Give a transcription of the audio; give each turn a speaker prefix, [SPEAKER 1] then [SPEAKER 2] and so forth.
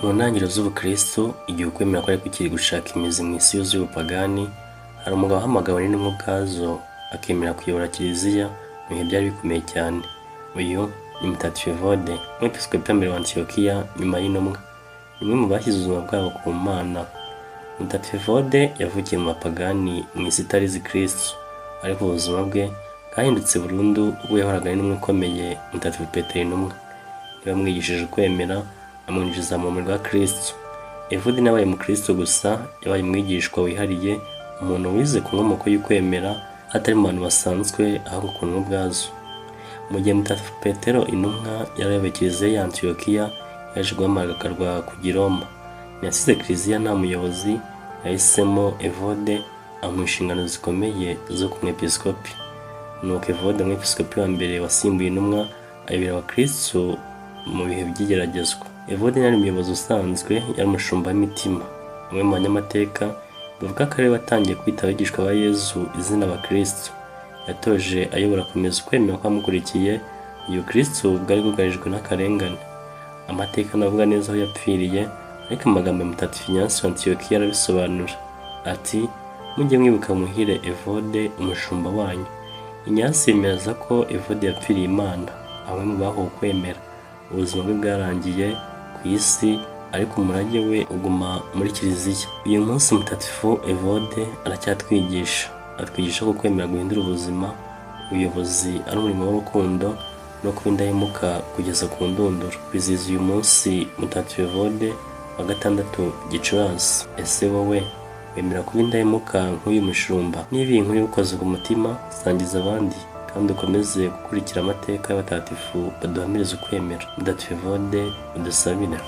[SPEAKER 1] Mu ntangiriro z'ubukristo, igihe ukwemera kwari kukiri gushaka imizi mu isi yuzuye ubupagani, hari umugabo wahamagawe n'intumwa ubwazo akemera kuyobora kiliziya mu bihe byari bikomeye cyane. Uyu ni Mutagatifu Evode, umwepiskopi wa mbere wa Antiyokiya nyuma y'intumwa. Ni umwe mu bashyize ubuzima bwabo ku Mana. Mutagatifu Evode yavukiye mu bapagani mu isi itari izi Kristo, ariko ubuzima bwe bwahindutse burundu ubwo yahoraga n'intumwa ikomeye Mutagatifu Petero intumwa. Niwe wamwigishije ukwemera, amwinjiza mu murimo wa Kristo. Evode nabaye mu Kristo gusa, yabaye umwigishwa wihariye, umuntu wize ku nkomoko y'ukwemera atari mu bantu basanzwe ahubwo ku ntumwa ubwazo. Mu gihe Mutagatifu Petero intumwa yarayoboye kiliziya ya Antiyokiya, yaje guhamagarwa kujya i Roma. Ntiyasize kiliziya nta muyobozi, yahisemo Evode amuha inshingano zikomeye zo kuba umwepiskopi. Nuko Evode umwepiskopi wa mbere wasimbuye intumwa, ayobora abakristo mu bihe by'igeragezwa. Evode yari umuyobozi usanzwe, yari umushumba w'imitima. Bamwe mu banyamateka bavuga ko ari we watangiye kwita abigishwa ba Yezu izina abakristo. Yatoje ayobora akomeza ukwemera kw'abamukurikiye, iyo Kristo bwari bwugarijwe n'akarengane. Amateka navuga neza aho yapfiriye, ariko amagambo ya Mutagatifu Ignace wa Antiyokiya arabisobanura. Ati, mujye mwibuka muhire Evode umushumba wanyu. Ignace yemeza ko Evode yapfiriye Imana, bamwe mu bahuwe kwemera. Ubuzima bwe bwarangiye ku isi, ariko umurage we uguma muri kiliziya. Uyu munsi Mutagatifu Evode aracyatwigisha, atwigisha ko kwemera guhindura ubuzima, ubuyobozi ari umurimo w'urukundo no kuba indahemuka kugeza ku ndunduro. Kwizihiza uyu munsi Mutagatifu Evode wa 6 Gicurasi. Ese wowe wemera kuba indahemuka nk'uyu mushumba? Niba iyi nkuru igukoze ku mutima, sangiza abandi kandi ukomeze gukurikira amateka y'abatagatifu baduhamiriza ukwemera. Mutagatifu Evode udusabire.